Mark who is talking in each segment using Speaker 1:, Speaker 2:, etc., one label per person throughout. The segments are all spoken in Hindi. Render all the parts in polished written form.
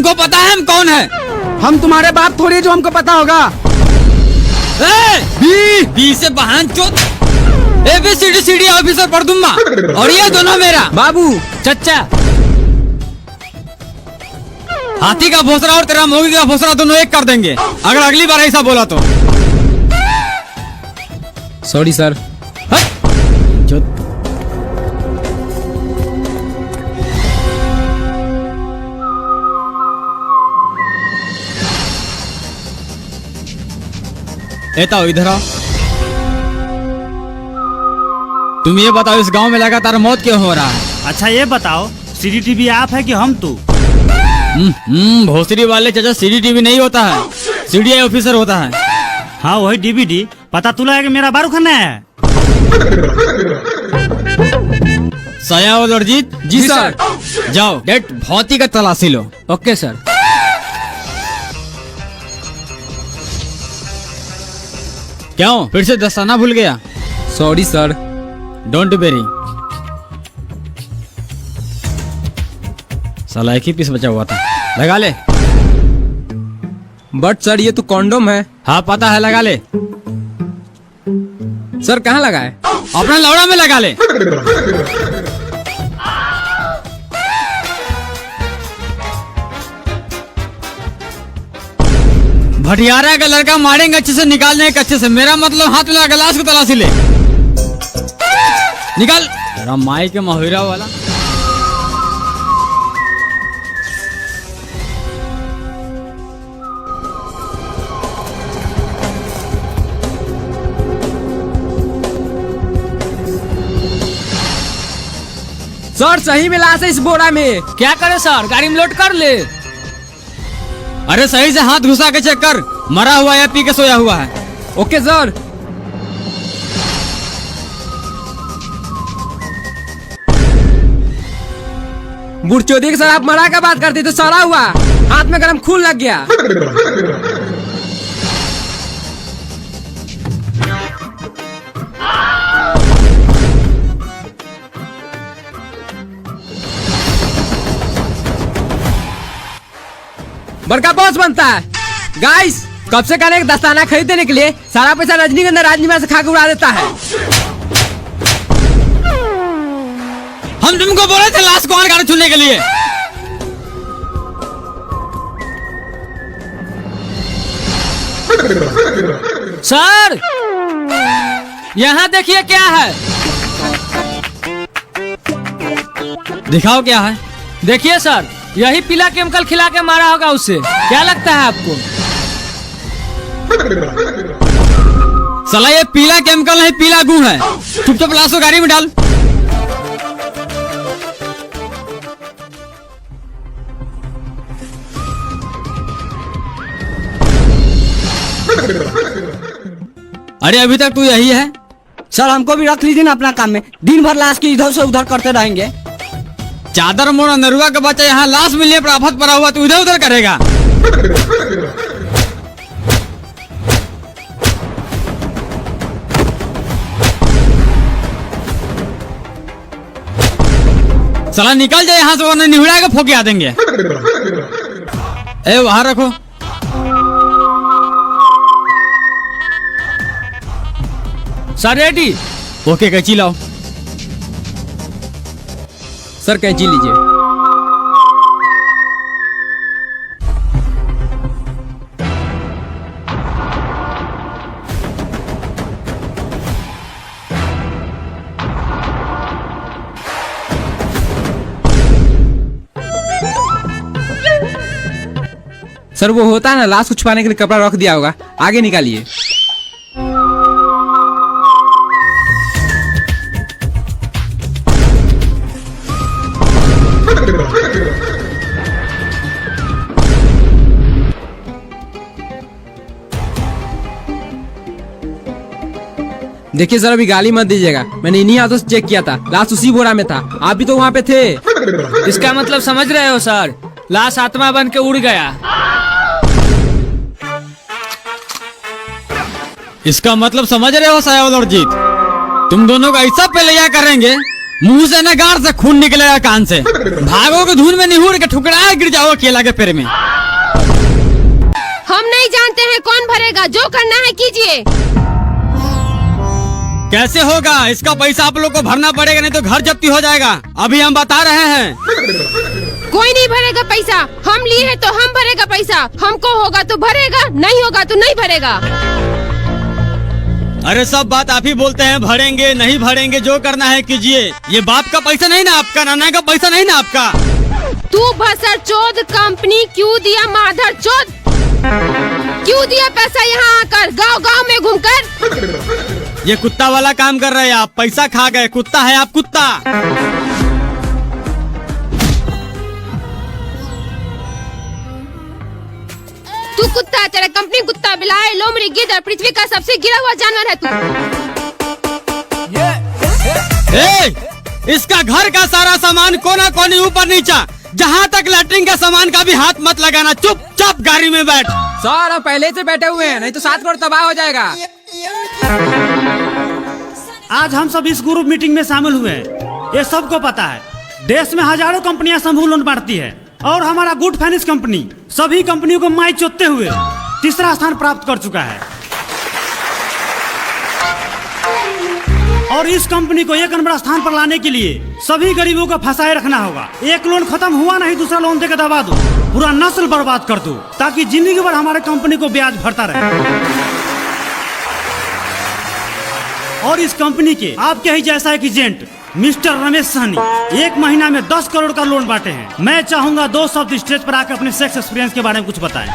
Speaker 1: तुमको पता है हम कौन है?
Speaker 2: हम तुम्हारे बाप थोड़ी है जो हमको पता होगा।
Speaker 1: बी से बहन चोद ABCD ऑफिसर परदुम्मा और ये दोनों मेरा
Speaker 2: बाबू
Speaker 1: चच्चा। हाथी का भोसरा और तेरा मोगी का भोसरा दोनों एक कर देंगे अगर अगली बार ऐसा बोला तो।
Speaker 2: Sorry sir.
Speaker 1: एता इधर आओ। तुम ये बताओ इस गांव में लगातार मौत क्यों हो रहा है?
Speaker 3: अच्छा ये बताओ CCTV आप है कि हम तू?
Speaker 1: भोसरी वाले चाचा CCTV नहीं होता है, CDI ऑफिसर होता है।
Speaker 3: हाँ वही DVD। पता तुला है कि मेरा बारू खाना है।
Speaker 1: सया और अरजीत
Speaker 2: जी सर।
Speaker 1: जाओ डेट भौती का तलाशी लो।
Speaker 2: Okay sir.
Speaker 1: क्यों फिर से दस्ताना भूल गया?
Speaker 2: Sorry sir.
Speaker 1: Don't very. साला एक ही पीस बचा हुआ था, लगा ले।
Speaker 2: बट सर ये तो कॉन्डोम है।
Speaker 1: हाँ पता है, लगा ले।
Speaker 2: सर कहाँ लगा है?
Speaker 1: अपना लौड़ा में लगा ले। भटियारा का लड़का मारेंगे अच्छे से, निकालने के अच्छे से। मेरा मतलब हाथ में गिलास को तलाशी ले। निकाल तेरा माई के महुरा वाला।
Speaker 2: सर सही में लाश है इस बोरा में।
Speaker 1: क्या करे सर, गाड़ी में लोड कर ले। अरे सही से हाथ घुसा के चेक कर, मरा हुआ या पी के सोया हुआ है।
Speaker 2: Okay sir. बुढ़चोदी के सर आप मरा का बात करते तो सड़ा हुआ, हाथ में गरम खून लग गया। बड़का बॉस बनता है। गाइस कब से कहने दस्ताना खरीदने के लिए सारा पैसा रजनीगंधा राजनीमा से खा के उड़ा देता है।
Speaker 1: हम तुमको बोले थे लाश को गाड़ी छूने के लिए।
Speaker 2: सर यहाँ देखिए क्या है।
Speaker 1: दिखाओ क्या है।
Speaker 2: देखिए सर, यही पीला केमिकल खिला के मारा होगा उससे। क्या लगता है आपको?
Speaker 1: साला ये पीला केमिकल नहीं, पीला गू है। चुपचाप लाश को गाड़ी में डाल। अरे अभी तक तू यही है?
Speaker 2: सर हमको भी रख लीजिए ना अपना काम में, दिन भर लाश की इधर से उधर करते रहेंगे।
Speaker 1: चादर मोड़ नरुआ का बच्चा यहाँ लाश मिलने पर आफत पड़ा हुआ, तू इधर उधर करेगा। साला निकल जाए यहाँ से, वरना निहुड़ा के फोके आ देंगे। ए वहां रखो।
Speaker 2: Sir ready.
Speaker 1: ओके कैंची लाओ।
Speaker 2: सर कैंची लीजिए। सर वो होता है ना, लाश को छुपाने के लिए कपड़ा रख दिया होगा, आगे निकालिए। देखिए सर अभी गाली मत दीजिएगा, मैंने इन्हीं हाथों से चेक किया था, लाश उसी बोरा में था। आप भी तो वहाँ पे थे। इसका मतलब समझ रहे हो सर, लाश आत्मा बन के उड़ गया।
Speaker 1: इसका मतलब समझ रहे हो साया और जीत, तुम दोनों का ऐसा पहले करेंगे मुंह से न गाड़ से खून निकलेगा कान से। भागोगे धूल में निहुर के ठुकराए गिर जाओ केला के पेड़ में।
Speaker 4: हम नहीं जानते हैं कौन भरेगा, जो करना है कीजिए।
Speaker 1: कैसे होगा? इसका पैसा आप लोग को भरना पड़ेगा, नहीं तो घर जब्ती हो जाएगा। अभी हम बता रहे हैं।
Speaker 4: कोई नहीं भरेगा पैसा, हम लिए हैं तो हम भरेगा पैसा। हमको होगा तो भरेगा, नहीं होगा तो नहीं भरेगा।
Speaker 1: अरे सब बात आप ही बोलते हैं, भरेंगे नहीं भरेंगे, जो करना है कीजिए। ये बाप का पैसा नहीं ना आपका, नाना का पैसा नहीं ना आपका।
Speaker 4: तू भसर चोद, कंपनी क्यों दिया माधर चोद? क्यों दिया पैसा यहाँ आकर, गांव गांव में घूमकर?
Speaker 1: ये कुत्ता वाला काम कर रहे हैं आप, पैसा खा गए। कुत्ता है आप, कुत्ता।
Speaker 4: तू कुत्ता, तेरा कंपनी कुत्ता, बिलाई, लोमड़ी, गिद्ध, पृथ्वी का सबसे गिरा हुआ जानवर है
Speaker 1: तू। इसका घर का सारा सामान कोना कोनी ऊपर नीचा, जहाँ तक लैट्रिन का सामान का भी हाथ मत लगाना। चुपचाप गाड़ी में बैठ।
Speaker 2: सर हम पहले से बैठे हुए हैं, नहीं तो 7 करोड़ तबाह हो जाएगा।
Speaker 3: आज हम सब इस ग्रुप मीटिंग में शामिल हुए हैं। ये सबको पता है, देश में हजारों कंपनियां समूह लोन बांटती है और हमारा गुड फाइनेंस कंपनी सभी कंपनियों को माई चोतते हुए तीसरा स्थान प्राप्त कर चुका है। और इस कंपनी को 1 नंबर स्थान पर लाने के लिए सभी गरीबों को फंसाए रखना होगा। एक लोन खत्म हुआ नहीं, दूसरा लोन देकर दबा दो, पूरा नस्ल बर्बाद कर दो, ताकि जिंदगी भर हमारे कंपनी को ब्याज भरता रहे। और इस कंपनी के आपके ही जैसा एक एजेंट मिस्टर रमेश सहनी 1 महीना में 10 करोड़ का लोन बांटे हैं। मैं चाहूंगा 2 शब्द स्टेज पर आकर अपने सेक्स एक्सपीरियंस के बारे में कुछ बताएं।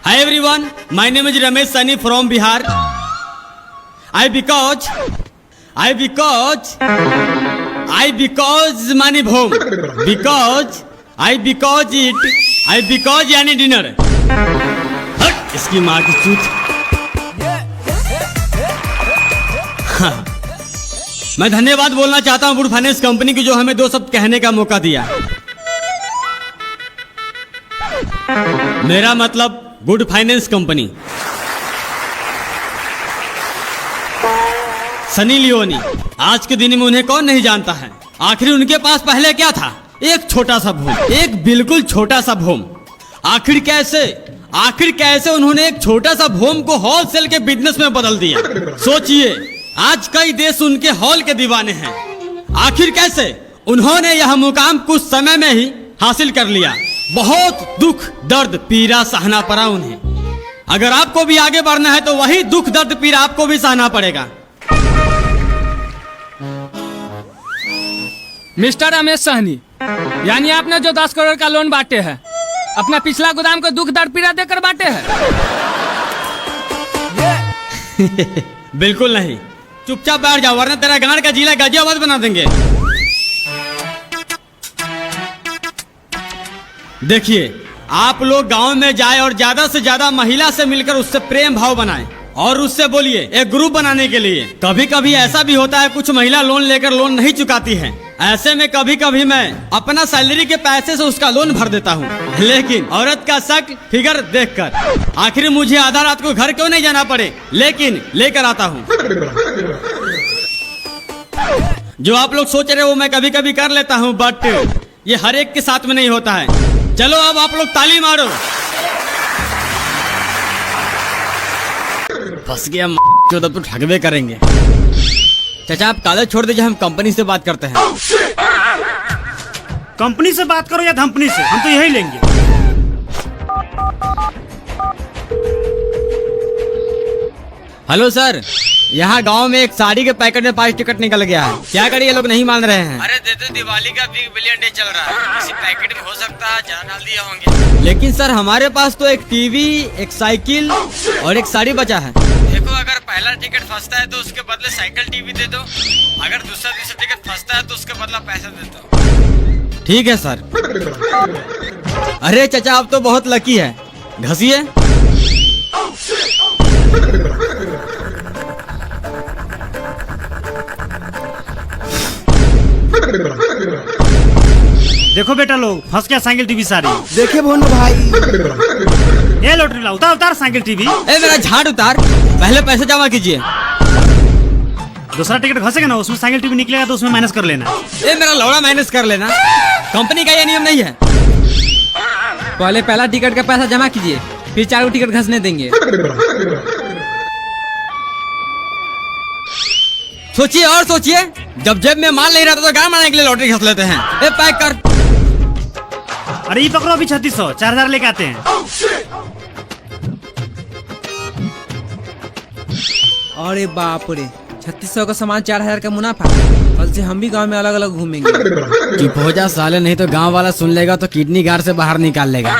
Speaker 1: Hi everyone, my name is Ramesh Sani from Bihar. I because money home. Because यानी डिनर। हट इसकी माँ की चूत। हाँ। मैं धन्यवाद बोलना चाहता हूँ गुड फाइनेंस कंपनी की, जो हमें 2 शब्द कहने का मौका दिया। मेरा मतलब good finance company. Sunny Leone, आज के दिन में उन्हें कौन नहीं जानता है। आखिर उनके पास पहले क्या था? एक छोटा सा भूम, एक बिल्कुल छोटा सा भूम। आखिर कैसे उन्होंने एक छोटा सा भूम को होलसेल के बिजनेस में बदल दिया। सोचिए, आज कई देश उनके हॉल के दीवाने हैं। आखिर कैसे उन्होंने यह मुकाम कुछ समय में ही हासिल कर लिया। बहुत दुख दर्द पीड़ा सहना पड़ा उन्हें। अगर आपको भी आगे बढ़ना है तो वही दुख दर्द पीड़ा आपको भी सहना पड़ेगा।
Speaker 2: मिस्टर रमेश सहनी, यानी आपने जो 10 करोड़ का लोन बांटे हैं, अपना पिछला गोदाम को दुख दर्द पीड़ा देकर बांटे हैं?
Speaker 1: बिल्कुल नहीं। चुपचाप बैठ जाओ, वरना तेरा गांड का जिला गाजियाबाद बना देंगे। देखिए, आप लोग गांव में जाए और ज्यादा से ज्यादा महिला से मिलकर उससे प्रेम भाव बनाएं और उससे बोलिए एक ग्रुप बनाने के लिए। कभी कभी ऐसा भी होता है, कुछ महिला लोन लेकर लोन नहीं चुकाती हैं। ऐसे में कभी कभी मैं अपना सैलरी के पैसे से उसका लोन भर देता हूँ, लेकिन औरत का शक फिगर देखकर। आखिर मुझे आधा रात को घर क्यों नहीं जाना पड़े, लेकिन लेकर आता हूँ। जो आप लोग सोच रहे हो मैं कभी कभी कर लेता हूँ, बट ये हर एक के साथ में नहीं होता है। चलो अब आप लोग ताली मारो। फंस गया तो तब तो ठगवे करेंगे। चाचा आप कॉलेज छोड़ दीजिए, हम कंपनी से बात करते हैं।
Speaker 3: कंपनी से बात करो या धंपनी से, हम तो यही लेंगे।
Speaker 1: हेलो सर, यहाँ गांव में एक साड़ी के पैकेट में 5 टिकट निकल गया है। क्या करिए, ये लोग नहीं मान रहे हैं।
Speaker 5: अरे दे दो, दिवाली का बिग बिलियन डे चल रहा है, किसी पैकेट में हो सकता है ज्यादा डाल दिया होंगे।
Speaker 1: लेकिन सर हमारे पास तो एक टीवी, एक साइकिल और एक साड़ी बचा है।
Speaker 5: देखो, अगर पहला टिकट फंसता है तो उसके बदले साइकिल टीवी दे दो, अगर दूसरा टिकट फंसता है तो उसके बदला पैसा दे दो।
Speaker 1: ठीक है सर। अरे चाचा आप तो बहुत लकी है, घसिए।
Speaker 3: देखो बेटा लोग फंस गया साइकिल टीवी सारी।
Speaker 6: देखे भोनू भाई,
Speaker 3: ये लॉटरी ला, उतार उतार साइकिल टीवी।
Speaker 1: ए मेरा झाड़ उतार, पहले पैसे जमा कीजिए।
Speaker 3: दूसरा टिकट घसेगा ना, उसमें साइकिल टीवी निकलेगा तो उसमें माइनस कर लेना।
Speaker 1: ए मेरा लौड़ा माइनस कर लेना, कंपनी का ये नियम नहीं है।
Speaker 2: पहले पहला टिकट का पैसा जमा कीजिए, फिर 4 टिकट घसने देंगे।
Speaker 1: सोचिए और सोचिए, जब जेब में माल नहीं रहता तो गाड़ मारने के लिए लॉटरी घस लेते हैं। ए पैक कर।
Speaker 3: अरे ये पकड़ो अभी 3600, 4000 लेके आते हैं।
Speaker 2: अरे बाप रे, 3600 का सामान 4000 का मुनाफा। कल से हम भी गांव में अलग अलग घूमेंगे।
Speaker 1: चुप हो जा साले, नहीं तो गांव वाला सुन लेगा तो किडनी गार्ड से बाहर निकाल लेगा।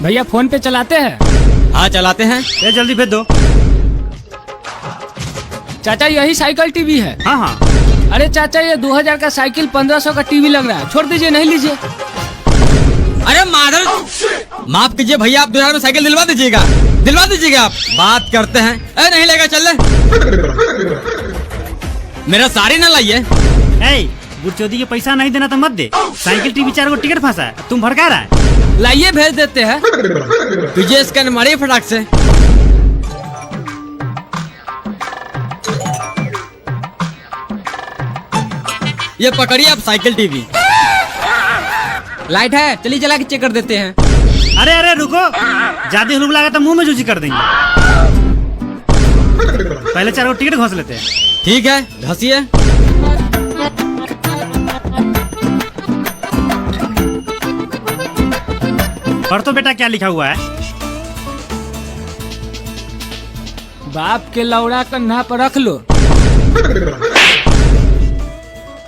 Speaker 2: भैया फोन पे चलाते हैं?
Speaker 1: हाँ चलाते हैं।
Speaker 3: ये जल्दी भेज दो।
Speaker 2: चाचा यही साइकिल टीवी है?
Speaker 3: हाँ हाँ।
Speaker 2: अरे चाचा ये 2000 का साइकिल 1500 का टीवी लग रहा है, छोड़ दीजिए, नहीं लीजिए।
Speaker 1: अरे माधर, माफ कीजिए भैया, आप 2000 में साइकिल दिलवा दीजिएगा, दिलवा दीजिएगा। आप बात करते हैं। ए नहीं लेगा, चल ले। मेरा साड़ी ना लाइए।
Speaker 3: ए बुढ़चोदी के पैसा नहीं देना तो मत दे। साइकिल टीवी 4 टिकट फंसा है, तुम भड़का रहा है।
Speaker 2: लाइए भेज देते हैं।
Speaker 1: तुझे स्कैन मारिए फटाक से। ये पकड़िए आप साइकिल टीवी।
Speaker 2: लाइट है, चलिए जला के चेक कर देते हैं।
Speaker 3: अरे अरे रुको, ज्यादा हुलूक लगा तो मुंह में जूसी कर देंगे। पहले 4 टिकट घोंस लेते हैं।
Speaker 1: ठीक है, घसिए।
Speaker 3: पढ़ तो बेटा क्या लिखा हुआ है।
Speaker 2: बाप के लौड़ा कन्हा पर रख लो।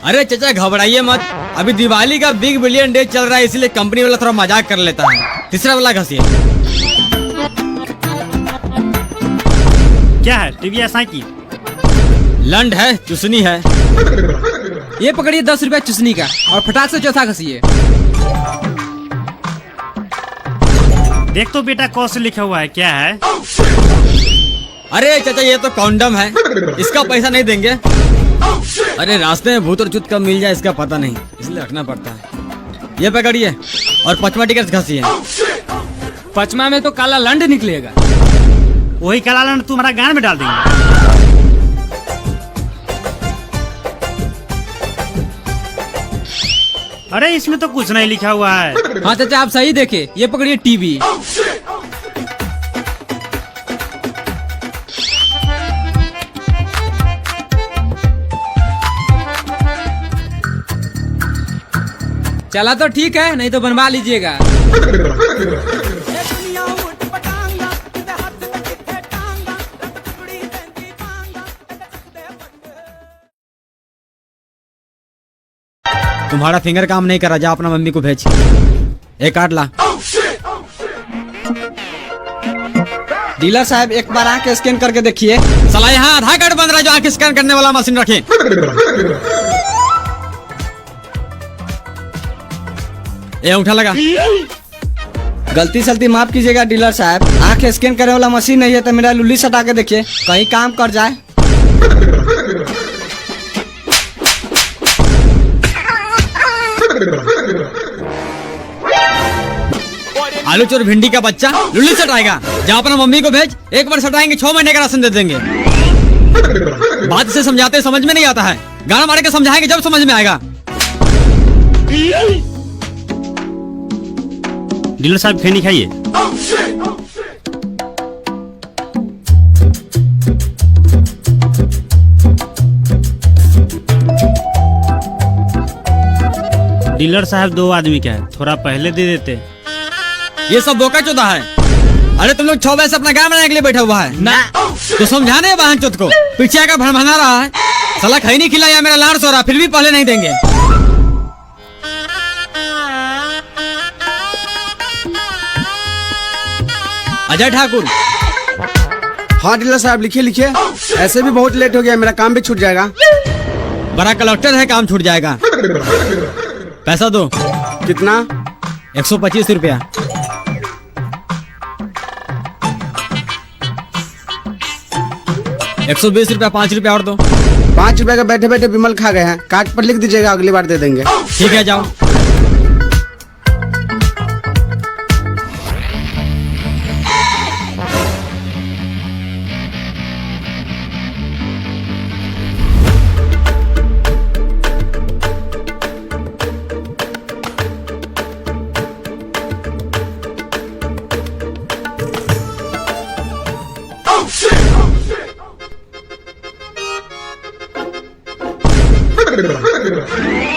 Speaker 1: अरे चाचा घबराइए मत, अभी दिवाली का बिग बिलियन डे चल रहा है, इसलिए कंपनी वाला थोड़ा मजाक कर लेता है। तीसरा वाला घसिए।
Speaker 3: क्या है, टीवी या साइकिल?
Speaker 1: लंड है, चुसनी है।
Speaker 2: ये पकड़िए 10 रुपया चुसनी का, और फटाक से चौथा घसिए।
Speaker 3: देख तो बेटा कौन से लिखा हुआ है, क्या है?
Speaker 1: अरे चाचा ये तो कॉन्डम है, इसका पैसा नहीं देंगे। अरे रास्ते में भूत और चुत कब मिल जाए इसका पता नहीं, इसलिए रखना पड़ता है। ये पकड़िए और 5वां टिकट घसिए।
Speaker 2: 5वां में तो काला लंड निकलेगा।
Speaker 3: वही काला लंड तुम्हारा गान में डाल देंगे। अरे इसमें तो कुछ नहीं लिखा हुआ है।
Speaker 2: हाँ चाचा आप सही देखे, ये पकड़िए टीवी। चला तो ठीक है, नहीं तो बनवा लीजिएगा।
Speaker 1: तुम्हारा फिंगर काम नहीं कर रहा, जा अपना मम्मी को भेज। एक कार्ड ला।
Speaker 6: डीलर साहब एक बार आके स्कैन करके देखिए।
Speaker 1: साला यहाँ आधार कार्ड बन रहा है जो आंख स्कैन करने वाला मशीन रखे। ये उठा लगा।
Speaker 6: गलती सलती माफ कीजिएगा डीलर साहब, आंख स्कैन करने वाला मशीन नहीं है तो मेरा लुल्ली सटा के देखिए, कहीं काम कर जाए।
Speaker 1: आलू चोर भिंडी का बच्चा लुल्ली सटाएगा, जहाँ अपना मम्मी को भेज। एक बार सटाएंगे 6 महीने का राशन दे देंगे। बात से समझाते समझ में नहीं आता है, गाना मार के समझाएंगे जब समझ में आएगा।
Speaker 3: डीलर साहब खैनी खाइए। डीलर साहब 2 आदमी का है, थोड़ा पहले दे देते।
Speaker 1: ये सब बोका चोदा है। अरे तुम लोग 6 बजे से अपना गाना बनाने के लिए बैठा हुआ है
Speaker 2: ना,
Speaker 1: तो समझाने बहन चोद को। पीछे आकर भड़भड़ा रहा है, साला खई नहीं खिलाया, मेरा लाड़ सो रहा, फिर भी पहले नहीं देंगे। अजय ठाकुर।
Speaker 6: हाँ डीलर साहब लिखिए लिखिए, ऐसे भी बहुत लेट हो गया, मेरा काम भी छूट जाएगा।
Speaker 1: बड़ा कलेक्टर है, काम छूट जाएगा। पैसा दो।
Speaker 6: कितना?
Speaker 1: 125 रुपया। 120 रुपया, 5 रुपया और दो।
Speaker 7: 5 रुपए का बैठे बैठे विमल खा गए हैं, कार्ड पर लिख दीजिएगा, अगली बार दे देंगे।
Speaker 1: ठीक है, जाओ।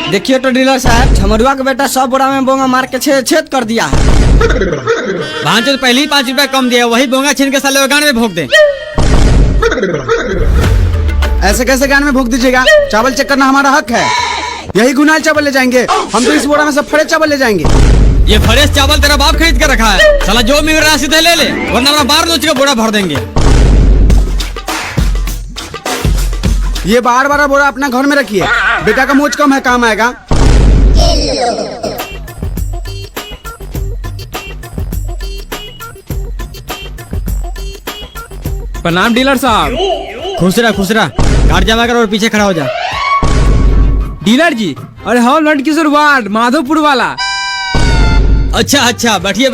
Speaker 6: देखिए तो डीलर साहब, झमरुआ का बेटा 100 बोरा में बोंगा मार के छेद कर दिया है।
Speaker 1: भांचो तो पहले ही 5 रुपया कम दिया, वही बोंगा छीन के साले गान में भोग दे।
Speaker 7: ऐसे कैसे गान में भोग दीजिएगा? चावल चेक करना हमारा हक है। यही गुनाह चावल ले जाएंगे हम, तो इस बोरा में सब फ्रेश चावल ले जाएंगे।
Speaker 1: ये फ्रेश चावल तेरा बाप खरीद के रखा है, साला जो मिल रहा है सीधे ले ले, वरना हमारा बाहर नोच के बोरा भर देंगे।
Speaker 7: ये बार बोरा अपना घर में रखिए, बेटा का मोच कम है, काम आएगा।
Speaker 2: प्रणाम डीलर साहब।
Speaker 1: खुश रहा, कार्ड जमा कर और पीछे खड़ा हो जा।
Speaker 2: डीलर जी, अरे हम लड़किशोर वार्ड माधोपुर वाला।
Speaker 1: अच्छा, बैठिए।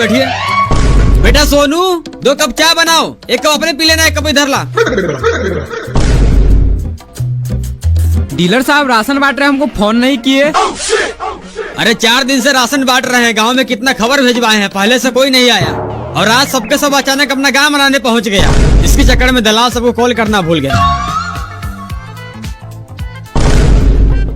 Speaker 1: बेटा सोनू, 2 कप चाय बनाओ, एक कप अपने पी लेना, एक कप इधर ला।
Speaker 2: डीलर साहब, राशन बांट रहे, हमको फोन नहीं किए।
Speaker 1: अरे 4 दिन से राशन बांट रहे हैं, गांव में कितना खबर भिजवाए हैं, पहले से कोई नहीं आया, और आज सबके सब अचानक अपना गांव बनाने पहुंच गया। इसके चक्कर में दलाल सबको कॉल करना भूल गया।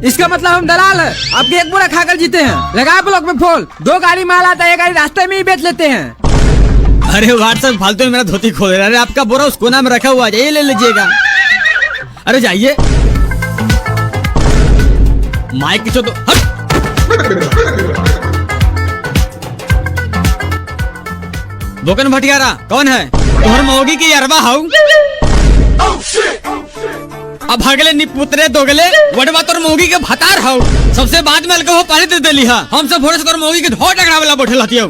Speaker 2: इसका मतलब हम दलाल है, आपके एक बोरा खाकर जीते हैं। लगा ब्लॉक में फोन, 2 गाड़ी माल आता है, 1 गाड़ी रास्ते में ही बेच लेते हैं।
Speaker 1: अरे व्हाट्सएप फालतू में मेरा धोती खोल रहा है। अरे आपका बोरा उस कोना में रखा हुआ है, ये ले लीजिएगा। अरे जाइए, माइक की तो हट। बोकन भटियारा कौन है? तोहर मौगी की अरबा हाउ। अब भागले निपुत्रे दोगले, वडवा तोर मौगी के भतार हाउ। सबसे बाद में अलग हो, पहले दे देली हा। हम सब भोरे से तोर मौगी के धो टकरा वाला बैठल हतियौ।